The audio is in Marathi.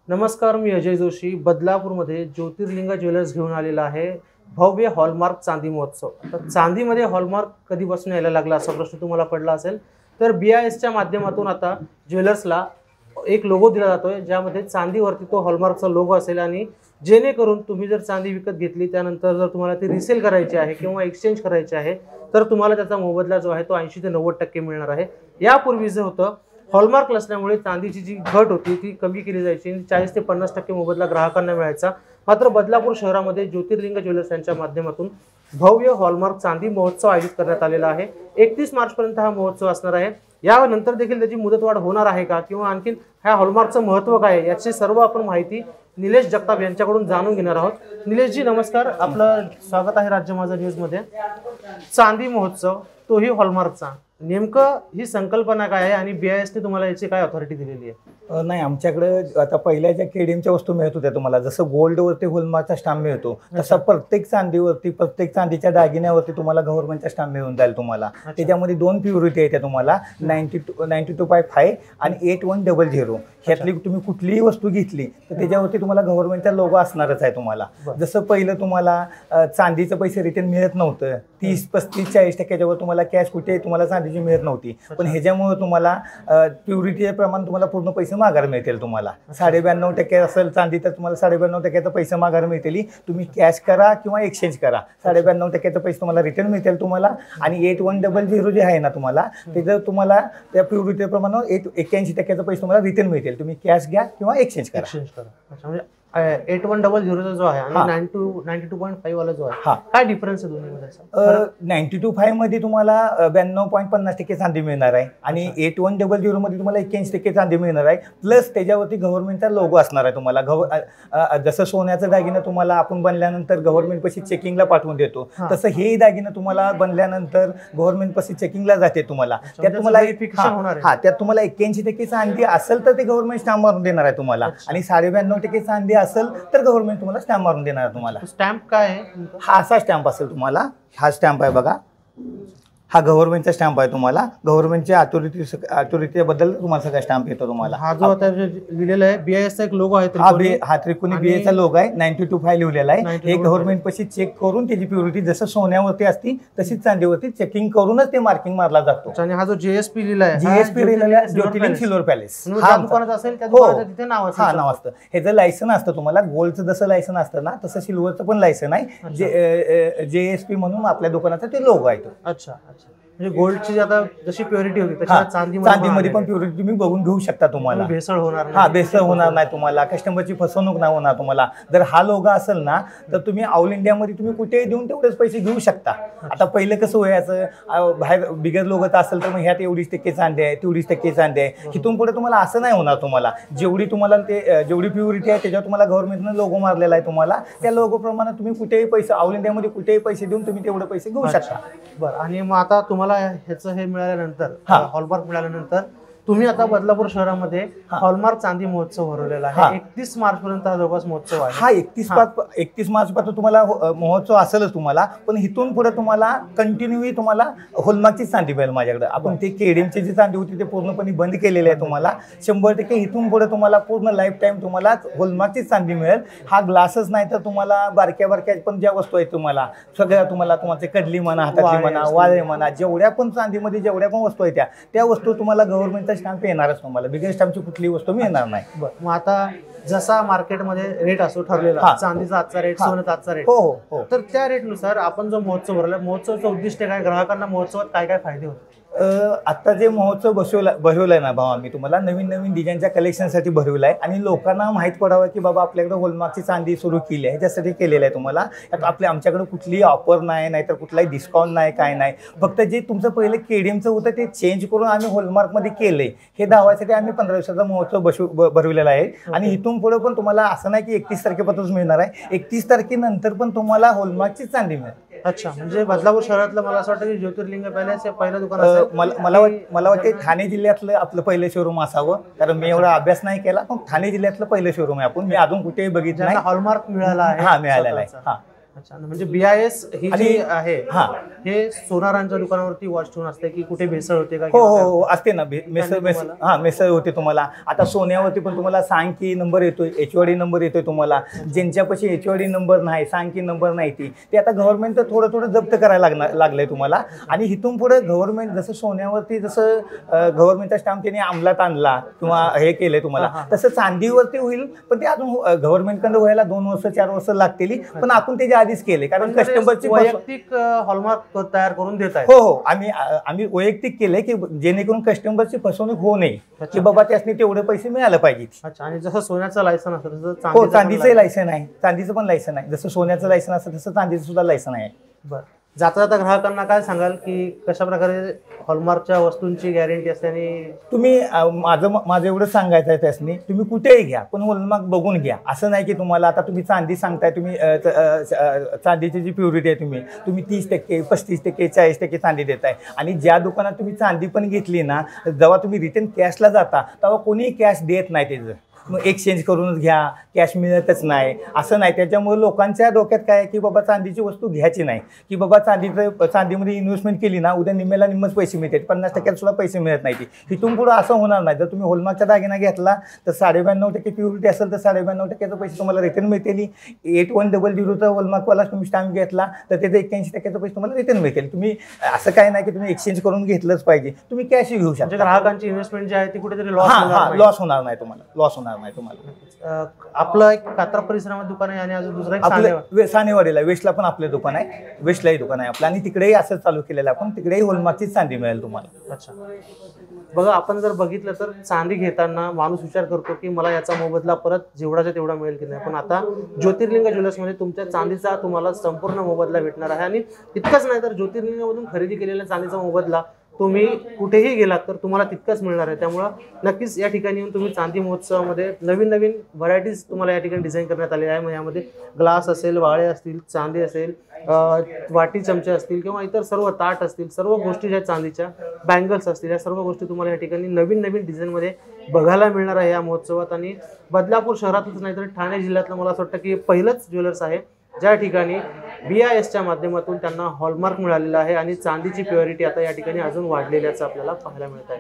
नमस्कार, मी अजय जोशी बदलापूरमध्ये ज्योतिर्लिंग ज्वेलर्स घेऊन आलेला आहे भव्य हॉलमार्क चांदी महोत्सव। आता चांदीमध्ये हॉलमार्क कधीपासून यायला लागला असा प्रश्न तुम्हाला पडला असेल, तर BISच्या माध्यमातून आता ज्वेलर्सला एक लोगो दिला जातोय, ज्यामध्ये चांदीवरती तो हॉलमार्कचा लोगो असेल आणि जेणेकरून तुम्ही जर चांदी विकत घेतली त्यानंतर जर तुम्हाला ती रिसेल करायची आहे किंवा एक्सचेंज करायची आहे तर तुम्हाला त्याचा मोबदला जो आहे तो 80 ते 90% मिळणार आहे। यापूर्वी जे होतं हॉलमार्क नसल्यामुळे चांदीची जी घट होती ती कमी केली जायची आणि 40 ते 50% मोबदला ग्राहकांना मिळायचा। मात्र बदलापूर शहरामध्ये ज्योतिर्लिंग ज्वेलर्स यांच्या माध्यमातून भव्य हॉलमार्क चांदी महोत्सव आयोजित करण्यात आलेला आहे। 31 मार्च पर्यंत हा महोत्सव असणार आहे। यानंतर देखील त्याची मुदतवाढ होणार आहे का किंवा आणखीन ह्या हॉलमार्कचं महत्त्व काय आहे याची सर्व आपण माहिती निलेश जगताप यांच्याकडून जाणून घेणार आहोत। निलेशजी नमस्कार, आपलं स्वागत आहे राज्य माझा न्यूज मध्ये। चांदी महोत्सव तोही हॉलमार्कचा, नेमकं ही संकल्पना काय आहे आणि BISने तुम्हाला याची काय अथॉरिटी दिलेली आहे? नाही, आमच्याकडे आता पहिल्या ज्या केडीएमच्या वस्तू मिळत होत्या तुम्हाला, जसं गोल्डवरती हॉलमार्कचा स्टॅम्प मिळतो तसा प्रत्येक चांदीवरती, प्रत्येक चांदीच्या दागिन्यावरती तुम्हाला गव्हर्नमेंटचा स्टॅम्प मिळून जाईल तुम्हाला। त्याच्यामध्ये दोन प्युरिटी येते तुम्हाला, 92.5 आणि 8100। ह्यातली तुम्ही कुठलीही वस्तू घेतली तर त्याच्यावरती तुम्हाला गव्हर्नमेंटचा लोगो असणारच आहे तुम्हाला। जसं पहिलं तुम्हाला चांदीचं पैसे रिटर्न मिळत नव्हतं, 30, 35, 40% तुम्हाला कॅश कुठे तुम्हाला चांदीची मिळत नव्हती, पण ह्याच्यामुळे तुम्हाला प्युरिटीचे प्रमाण तुम्हाला पूर्ण पैसे माघार मिळतील तुम्हाला। 92% असेल चांदी तर तुम्हाला 92% पैसे माघार मिळतील। तुम्ही कॅश करा किंवा एक्सचेंज करा, 92% पैसे तुम्हाला रिटर्न मिळतील तुम्हाला। आणि 8100 जे आहे ना तुम्हाला, त्याचं तुम्हाला त्या प्युरिटी प्रमाणे 81% पैसे तुम्हाला रिटर्न मिळतील। तुम्ही कॅश घ्या किंवा एक्सचेंज करा। अच्छा, म्हणजे 8100 जो आहे आणि 92.5 वाला जो आहे, काय डिफरन्स आहे दोन्हीमध्ये? 92.5 मध्ये तुम्हाला 92.50% चांदी मिळणार आहे आणि 8100 मध्ये तुम्हाला 81% चांदी मिळणार आहे। प्लस त्याच्यावरती गव्हर्नमेंटचा लोगो असणार आहे तुम्हाला। जसं सोन्याचं दागिनं तुम्हाला आपण बनल्यानंतर गव्हर्नमेंट पाशी चेकिंगला पाठवून देतो, तसं हे दागिनं तुम्हाला बनल्यानंतर गव्हर्नमेंट पाशी चेकिंगला जाते तुम्हाला। त्यात तुम्हाला त्यात तुम्हाला 81% चांदी असेल तर ते गव्हर्नमेंट स्टॅम्प मारून देणार आहे तुम्हाला, आणि 92.5% चांदी असेल तर गव्हर्नमेंट तुम्हाला स्टॅम्प मारून देणार आहे तुम्हाला। स्टॅम्प काय आहे? हा असा स्टॅम्प असेल तुम्हाला, हा स्टॅम्प आहे बघा, हा गव्हर्नमेंटचा स्टॅम्प आहे तुम्हाला। गव्हर्नमेंटच्या अथॉरिटीबद्दल तुम्हाला सगळा स्टॅम्प येतो तुम्हाला। हा जो आता लिहिलेला आहे BISचा एक लोगो आहे, हा त्रिकोणी BISचा लोगो आहे, 92.5 लिहिलेला आहे। हे गव्हर्नमेंट पाशी चेक करून त्याची प्युरिटी जसं सोन्यावरती असती तशीच चांदीवरती चेकिंग करूनच ते मार्किंग मारला जातो। आणि हा जो JSP लिहिला आहे, JSP लिहिलेला आहे ज्योतिर्लिंग सिल्वर पॅलेस, हा दुकानात असेल त्या दुकानाचं तिथे नाव असेल, नाव असतं। ह्याचं लायसन असतं तुम्हाला, गोल्डचं जसं लायसन असतं ना तसं सिल्वरचं पण लायसन आहे। JSP म्हणून आपल्या दुकानाचा ते लोगो आहे तो। अच्छा अच्छा, म्हणजे गोल्डची आता जशी प्युरिटी होती तशी चांदीमध्ये पण प्युरिटी तुम्ही बघून घेऊ शकता तुम्हाला। भेसळ होणार नाही, हा भेसळ होणार नाही तुम्हाला, कस्टमरची फसवणूक नाही होणार तुम्हाला। जर हा लोगो असेल ना तर तुम्ही ऑल इंडियामध्ये तुम्ही कुठेही देऊन तेवढेच पैसे घेऊ शकता। आता पहिलं कसं व्हायचं, बाहेर बिगर लोगोचं असेल तर मग ह्यात एवढीच% चांदी आहे, तेवढीच% चांदी आहे। इथून पुढे तुम्हाला असं नाही होणार तुम्हाला। जेवढी तुम्हाला जेवढी प्युरिटी आहे त्याच्यावर तुम्हाला गव्हर्नमेंटनं लोगो मारलेला आहे तुम्हाला, त्या लोगो प्रमाणे तुम्ही कुठेही पैसे ऑल इंडियामध्ये कुठेही पैसे देऊन तुम्ही तेवढे पैसे घेऊ शकता। बरं, आणि मग आता तुम्हाला ह्याचं हे मिळाल्यानंतर, हॉलमार्क मिळाल्यानंतर तुम्ही आता बदलापूर शहरामध्ये हॉलमार्क चांदी महोत्सव भरवलेला आहे। 31 मार्च पर्यंत हा जवळपास महोत्सव आहे। हा 31 मार्च पर्यंत तुम्हाला महोत्सव असेलच तुम्हाला, पण इथून पुढे तुम्हाला कंटिन्यू तुम्हाला हॉलमार्कची चांदी मिळेल माझ्याकडे। आपण ते केडीएमची जी चांदी होती ते पूर्णपणे बंद केलेली आहे तुम्हाला। 100% इथून पुढे तुम्हाला पूर्ण लाईफ टाईम तुम्हाला हॉलमार्कची चांदी मिळेल। हा ग्लासच नाही तर तुम्हाला बारक्या बारक्या पण ज्या वस्तू आहेत तुम्हाला सगळ्या तुम्हाला तुमची कडली म्हणा, हातातली म्हणा, वाळे म्हणा, जेवढ्या पण चांदीमध्ये जेवढ्या पण वस्तू आहेत त्या वस्तू तुम्हाला गव्हर्नमेंटचा स्टॅम्प येणारच तुम्हाला। बिगर स्टॅम्पची कुठलीही वस्तू मिळणार नाही। मग आता जसा मार्केटमध्ये रेट असतो ठरलेला, चांदीचा आजचा रेट, सोन्याचा आजचा रेट, हो, तर त्या रेटनुसार आपण जो महोत्सव भरला, महोत्सवाचं उद्दिष्ट काय, ग्राहकांना महोत्सवात काय काय फायदे होते? आता जे महोत्सव भरवलाय ना भाऊ, आम्ही तुम्हाला नवीन नवीन डिझाईनच्या कलेक्शनसाठी भरवलाय आणि लोकांना माहित पडावं की बाबा आपल्याकडे हॉलमार्कची चांदी सुरू केली आहे, ह्याच्यासाठी केलेलं आहे तुम्हाला। आमच्याकडे कुठलीही ऑफर नाही, नाहीतर कुठलाही डिस्काउंट नाही, काय नाही। फक्त जे तुमचं पहिलं केडीएमचं होतं ते चेंज करून आम्ही हॉलमार्कमध्ये केलंय, हे दाखवायसाठी आम्ही 15 दिवसाचा महोत्सव भरवलेला आहे। आणि इथून पुढे पण तुम्हाला असं नाही की 31 तारखेपासूनच मिळणार आहे, 31 तारखेनंतर पण तुम्हाला हॉलमार्कची चांदी मिळेल। अच्छा, म्हणजे बदलापूर शहरातलं मला असं वाटतं की ज्योतिर्लिंग पॅलेस हे पहिलं दुकान असेल। मला वाटते ठाणे जिल्ह्यातलं आपलं पहिलं शोरूम असावं, कारण मी एवढा अभ्यास नाही केला, पण ठाणे जिल्ह्यातलं पहिलं शोरूम आहे आपण। मी अजून कुठेही बघितलं नाही। हॉलमार्क मिळाला आहे? हा, मिळालेला आहे। अच्छा, म्हणजे BIS ही आणि- जी आहे हा हे सोनारांच्या दुकानावरती वॉच ठेवून असते की कुठे भेसळ होते का हो किंवा हो काय? हो असते ना मेसर होते तुम्हाला. आता सोन्यावरती पण तुम्हाला सांग नंबर येतोय, HOD नंबर येतोय तुम्हाला. ज्यांच्यापाशी HOD नंबर नाही, सांग नंबर नाही ते आता गव्हर्नमेंट थोडं थोडं जप्त करायला लागलंय तुम्हाला. आणि इथून पुढे गव्हर्नमेंट जसं सोन्यावरती जसं गव्हर्नमेंटचा स्टॅम्प त्यांनी अंमलात आणला किंवा हे केलंय तुम्हाला, तसं चांदीवरती होईल. पण ते अजून गव्हर्नमेंटकडे व्हायला 2 वर्ष 4 वर्ष लागतील. पण आपण त्याच्या आधीच केले, कारण कस्टमरची वैयक्तिक हॉलमार्क तयार करून देत आहे. हो हो आम्ही वैयक्तिक केले की जेणेकरून कस्टमरची फसवणूक होऊ नये, की बाबा त्यासनी तेवढे पैसे मिळायला पाहिजे. अच्छा, आणि जसं सोन्याचं लायसन असतं तसं हो चांदीचं लायसन आहे, चांदीचं पण लायसन आहे. जसं सोन्याचं लायसन असतं तसं चांदीचं सुद्धा लायसन आहे. बरं, जाता जाता ग्राहकांना काय सांगाल की कशा प्रकारे हॉलमार्कच्या वस्तूंची गॅरंटी असते? आणि तुम्ही माझं एवढं सांगायचं आहे त्यासनी, तुम्ही कुठेही घ्या पण हॉलमार्क बघून घ्या. असं नाही की तुम्हाला आता तुम्ही चांदी सांगताय, तुम्ही चांदीची जी प्युरिटी आहे तुम्ही 30%, 35%, 40% चांदी देताय. आणि ज्या दुकानात तुम्ही चांदी पण घेतली ना, जेव्हा तुम्ही रिटर्न कॅशला जाता तेव्हा कोणीही कॅश देत नाही. त्याचं मग एक्सचेंज करूनच घ्या, कॅश मिळतच नाही असं नाही. त्याच्यामुळे लोकांच्या डोक्यात काय आहे की बाबा चांदीची वस्तू घ्यायची नाही, की बाबा चांदीमध्ये इन्व्हेस्टमेंट केली ना उद्या निम्म्याला निम्मच पैसे मिळतात, 50% सुद्धा पैसे मिळत नाही. इथून पुढे असं होणार नाही. जर तुम्ही हॉलमार्कचा दागिना घेतला तर 92% प्युरिटी असेल तर 92% पैसे तुम्हाला रिटर्न मिळतील. 8100 हॉलमार्कवाला तुम्ही स्टॅम्प घेतला तर त्याचे 81% पैसे तुम्हाला रिटर्न मिळतील. तुम्ही असं काय नाही की तुम्ही एक्सचेंज करून घेतलंच पाहिजे, तुम्ही कॅशही घेऊ शकता. ग्राहकांची इन्व्हेस्टमेंट जी आहे ती कुठेतरी लॉस होणार नाही तुम्हाला. आपलं एक कात्रा परिसरामध्ये दुकान आहे आणि अजून दुसरं एक आपलं सानेवाडीला वेस्टला पण आपलं दुकान आहे, वेस्टलाही दुकान आहे आपलं. आणि तिकडेही असं चालू केलेलं आपण, तिकडेही हॉलमार्कचीच चांदी मिळेल तुम्हाला. अच्छा, बघा आपण जर बघितलं तर चांदी घेताना माणूस विचार करतो की मला याचा मोबदला परत जेवढाच्या तेवढा मिळेल की नाही. पण आता ज्योतिर्लिंग ज्वेलर्समध्ये तुमच्या चांदीचा तुम्हाला संपूर्ण मोबदला भेटणार आहे. आणि इतकंच नाही तर ज्योतिर्लिंगामधून खरेदी केलेल्या चांदीचा मोबदला तुम्ही कुठेही गेलात तर तुम्हाला तितकंच मिळणार आहे. त्यामुळं नक्कीच या ठिकाणी येऊन तुम्ही चांदी महोत्सवामध्ये नवीन नवीन व्हरायटीज तुम्हाला या ठिकाणी डिझाईन करण्यात आले आहे. मग यामध्ये ग्लास असेल, वाळे असतील, चांदी असेल, वाटी चमचे असतील किंवा इतर सर्व ताट असतील, सर्व गोष्टी ज्या चांदीच्या, बँगल्स असतील, या सर्व गोष्टी तुम्हाला या ठिकाणी नवीन नवीन डिझाईनमध्ये बघायला मिळणार आहे या महोत्सवात. आणि बदलापूर शहरातच नाही तर ठाणे जिल्ह्यातलं मला असं वाटतं की पहिलंच ज्वेलर्स आहे ज्या ठिकाणी BISच्या माध्यमातून त्यांना हॉलमार्क मिळालेला आहे. आणि चांदीची प्युरिटी आता या ठिकाणी अजून वाढलेल्याचं आपल्याला पाहायला मिळत आहे.